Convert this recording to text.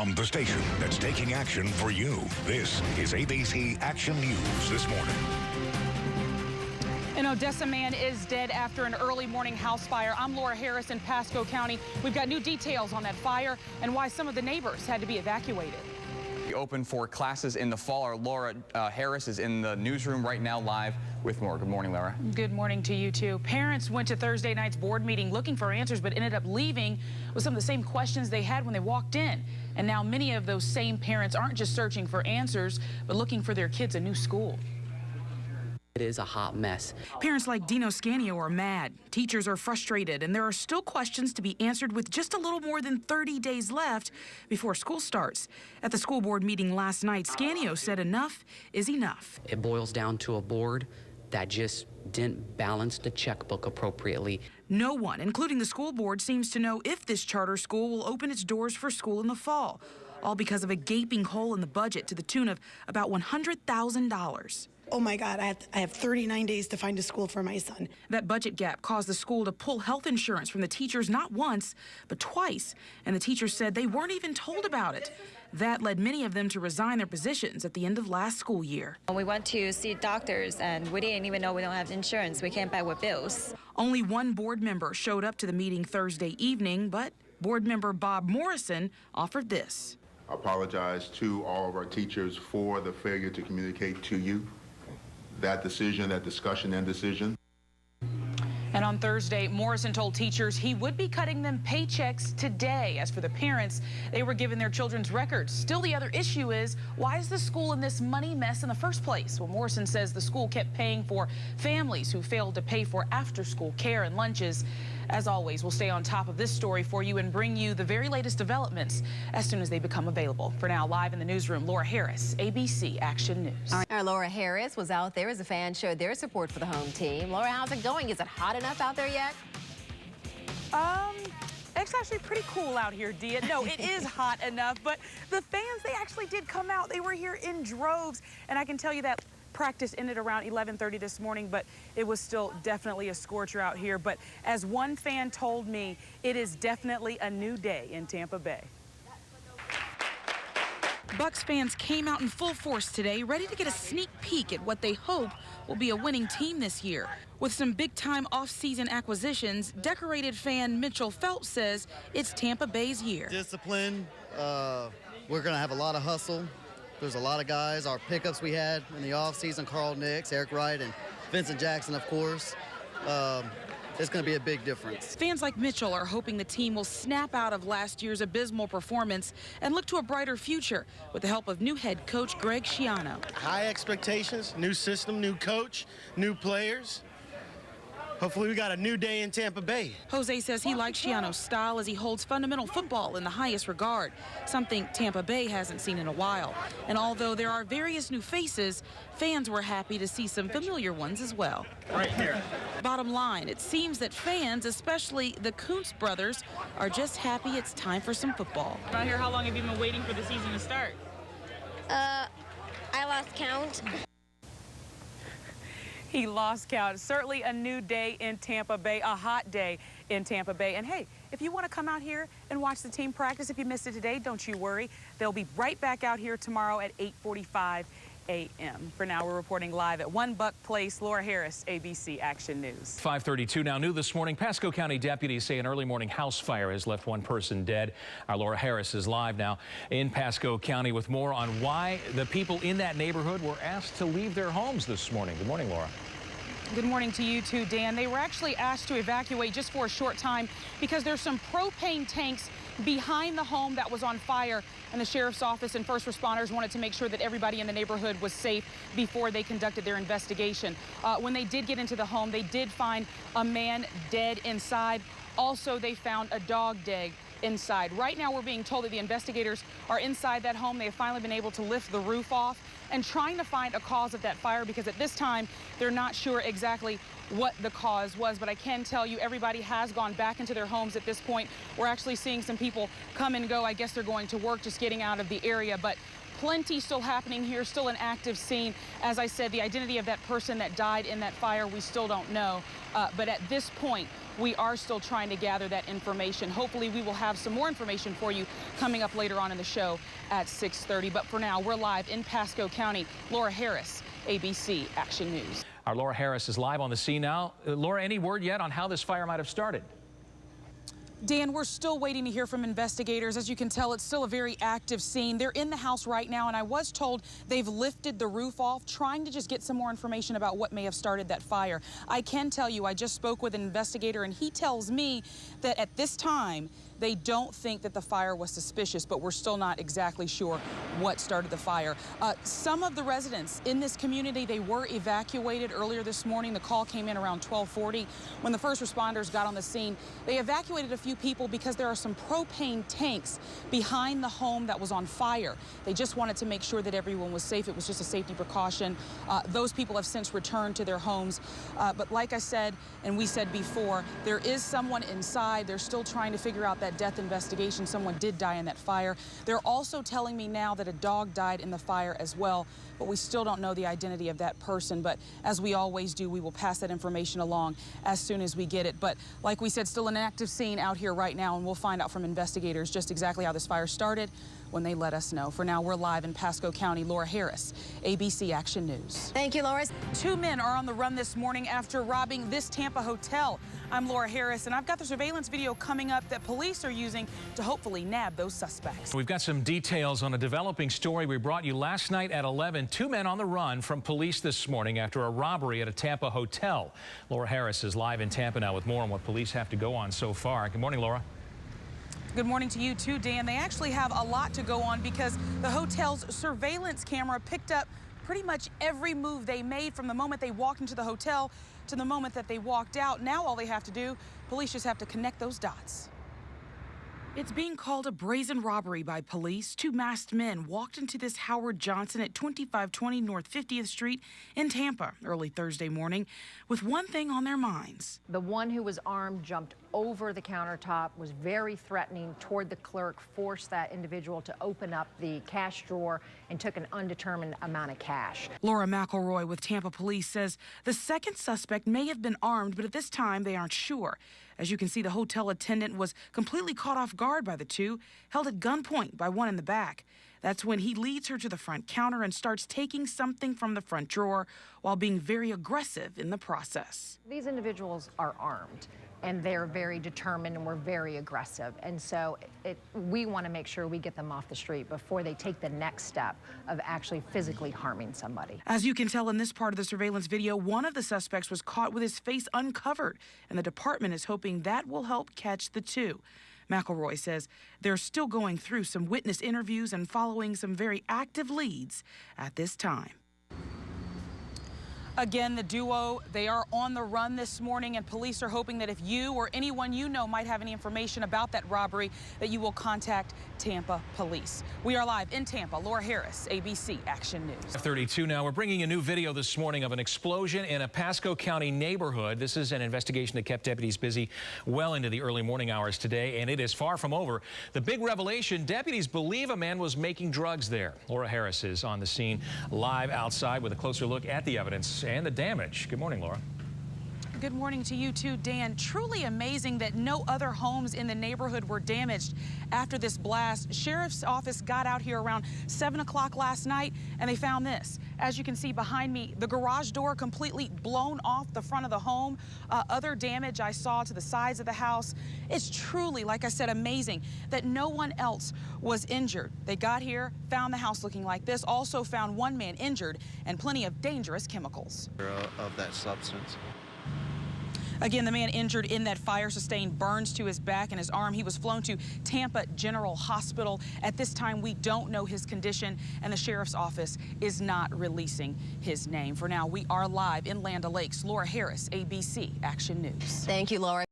From the station that's taking action for you, this is ABC Action News this morning. An Odessa man is dead after an early morning house fire. I'm Laura Harris in Pasco County. We've got new details on that fire and why some of the neighbors had to be evacuated. Open for classes in the fall. Our Laura Harris is in the newsroom right now live with more. Good morning, Laura. Good morning to you, too. Parents went to Thursday night's board meeting looking for answers, but ended up leaving with some of the same questions they had when they walked in. And now many of those same parents aren't just searching for answers, but looking for their kids a new school. It is a hot mess. Parents like Dino Scanio are mad. Teachers are frustrated, and there are still questions to be answered with just a little more than 30 days left before school starts. At the school board meeting last night, Scanio said enough is enough. It boils down to a board that just didn't balance the checkbook appropriately. No one, including the school board, seems to know if this charter school will open its doors for school in the fall, all because of a gaping hole in the budget to the tune of about $100,000. Oh my God, I have 39 days to find a school for my son. That budget gap caused the school to pull health insurance from the teachers not once, but twice. And the teachers said they weren't even told about it. That led many of them to resign their positions at the end of last school year. We went to see doctors and we didn't even know we don't have insurance. We came back with bills. Only one board member showed up to the meeting Thursday evening, but board member Bob Morrison offered this. I apologize to all of our teachers for the failure to communicate to you that decision, that discussion and decision. And on Thursday, Morrison told teachers he would be cutting them paychecks today. As for the parents, they were given their children's records. Still, the other issue is, why is the school in this money mess in the first place? Well, Morrison says the school kept paying for families who failed to pay for after-school care and lunches. As always, we'll stay on top of this story for you and bring you the very latest developments as soon as they become available. For now, live in the newsroom, Laura Harris, ABC Action News. Our Laura Harris was out there as the fans showed their support for the home team. Laura, how's it going? Is it hot enough out there yet? It's actually pretty cool out here, Dia. No, it is hot enough, but the fans, they actually did come out. They were here in droves, and I can tell you that practice ended around 11:30 this morning, but it was still definitely a scorcher out here. But as one fan told me, it is definitely a new day in Tampa Bay. Bucs fans came out in full force today, ready to get a sneak peek at what they hope will be a winning team this year. With some big-time off-season acquisitions, decorated fan Mitchell Phelps says it's Tampa Bay's year. Discipline. We're going to have a lot of hustle. There's a lot of guys. Our pickups we had in the offseason, Carl Nix, Eric Wright, and Vincent Jackson, of course. It's going to be a big difference. Fans like Mitchell are hoping the team will snap out of last year's abysmal performance and look to a brighter future with the help of new head coach Greg Schiano. High expectations, new system, new coach, new players. Hopefully we got a new day in Tampa Bay. Jose says he likes Schiano's style as he holds fundamental football in the highest regard, something Tampa Bay hasn't seen in a while. And although there are various new faces, fans were happy to see some familiar ones as well. Right here. Bottom line, it seems that fans, especially the Kuntz brothers, are just happy it's time for some football. Out here, how long have you been waiting for the season to start? I lost count. He lost count. Certainly a new day in Tampa Bay, a hot day in Tampa Bay. And hey, if you want to come out here and watch the team practice, if you missed it today, don't you worry. They'll be right back out here tomorrow at 8:45 a.m. For now, we're reporting live at One Buck Place. Laura Harris, ABC Action News. 5:32 now. New this morning, Pasco County deputies say an early morning house fire has left one person dead. Our Laura Harris is live now in Pasco County with more on why the people in that neighborhood were asked to leave their homes this morning. Good morning, Laura. Good morning to you too, Dan. They were actually asked to evacuate just for a short time because there's some propane tanks behind the home that was on fire, and the sheriff's office and first responders wanted to make sure that everybody in the neighborhood was safe before they conducted their investigation. When they did get into the home, they did find a man dead inside. Also, they found a dog dead inside. Right now, we're being told that the investigators are inside that home. They have finally been able to lift the roof off and trying to find a cause of that fire because at this time, they're not sure exactly what the cause was, but I can tell you everybody has gone back into their homes at this point. We're actually seeing some people come and go. I guess they're going to work, just getting out of the area, but plenty still happening here, still an active scene. As I said, the identity of that person that died in that fire, we still don't know. But at this point, we are still trying to gather that information. Hopefully, we will have some more information for you coming up later on in the show at 6:30. But for now, we're live in Pasco County. Laura Harris, ABC Action News. Our Laura Harris is live on the scene now. Laura, any word yet on how this fire might have started? Dan, we're still waiting to hear from investigators. As you can tell, it's still a very active scene. They're in the house right now, and I was told they've lifted the roof off, trying to just get some more information about what may have started that fire. I can tell you, I just spoke with an investigator, and he tells me that at this time, they don't think that the fire was suspicious, but we're still not exactly sure what started the fire. Some of the residents in this community, they were evacuated earlier this morning. The call came in around 12:40. When the first responders got on the scene, they evacuated a few people because there are some propane tanks behind the home that was on fire. They just wanted to make sure that everyone was safe. It was just a safety precaution. Those people have since returned to their homes. But like I said, and we said before, there is someone inside. They're still trying to figure out that death investigation. Someone did die in that fire. They're also telling me now that a dog died in the fire as well, but we still don't know the identity of that person. But as we always do, we will pass that information along as soon as we get it. But like we said, still an active scene out here right now, and we'll find out from investigators just exactly how this fire started when they let us know. For now, we're live in Pasco County. Laura Harris, ABC Action News. Thank you, Laura. 2 men are on the run this morning after robbing this Tampa hotel. I'm Laura Harris, and I've got the surveillance video coming up that police are using to hopefully nab those suspects. We've got some details on a developing story we brought you last night at 11. 2 men on the run from police this morning after a robbery at a Tampa hotel. Laura Harris is live in Tampa now with more on what police have to go on so far. Good morning, Laura. Good morning to you too, Dan. They actually have a lot to go on because the hotel's surveillance camera picked up pretty much every move they made from the moment they walked into the hotel to the moment that they walked out. Now all they have to do, police just have to connect those dots. It's being called a brazen robbery by police. 2 masked men walked into this Howard Johnson at 2520 North 50th Street in Tampa early Thursday morning with one thing on their minds. The one who was armed jumped over the countertop, was very threatening toward the clerk, forced that individual to open up the cash drawer and took an undetermined amount of cash. Laura McElroy with Tampa Police says the second suspect may have been armed, but at this time they aren't sure. As you can see, the hotel attendant was completely caught off guard by the 2, held at gunpoint by one in the back. That's when he leads her to the front counter and starts taking something from the front drawer while being very aggressive in the process. These individuals are armed, and they're very determined, and we're very aggressive. And so we want to make sure we get them off the street before they take the next step of actually physically harming somebody. As you can tell in this part of the surveillance video, one of the suspects was caught with his face uncovered, and the department is hoping that will help catch the 2. McElroy says they're still going through some witness interviews and following some very active leads at this time. Again, the duo, they are on the run this morning, and police are hoping that if you or anyone you know might have any information about that robbery, that you will contact Tampa Police. We are live in Tampa. Laura Harris, ABC Action News. 32 now. We're bringing a new video this morning of an explosion in a Pasco County neighborhood. This is an investigation that kept deputies busy well into the early morning hours today, and it is far from over. The big revelation, deputies believe a man was making drugs there. Laura Harris is on the scene live outside with a closer look at the evidence and the damage. Good morning, Laura. Good morning to you too, Dan. Truly amazing that no other homes in the neighborhood were damaged after this blast. Sheriff's office got out here around 7 o'clock last night, and they found this. As you can see behind me, the garage door completely blown off the front of the home. Other damage I saw to the sides of the house. It's truly, like I said, amazing that no one else was injured. They got here, found the house looking like this, also found one man injured and plenty of dangerous chemicals. Of that substance. Again, the man injured in that fire sustained burns to his back and his arm. He was flown to Tampa General Hospital. At this time, we don't know his condition, and the sheriff's office is not releasing his name. For now, we are live in Land O'Lakes. Laura Harris, ABC Action News. Thank you, Laura.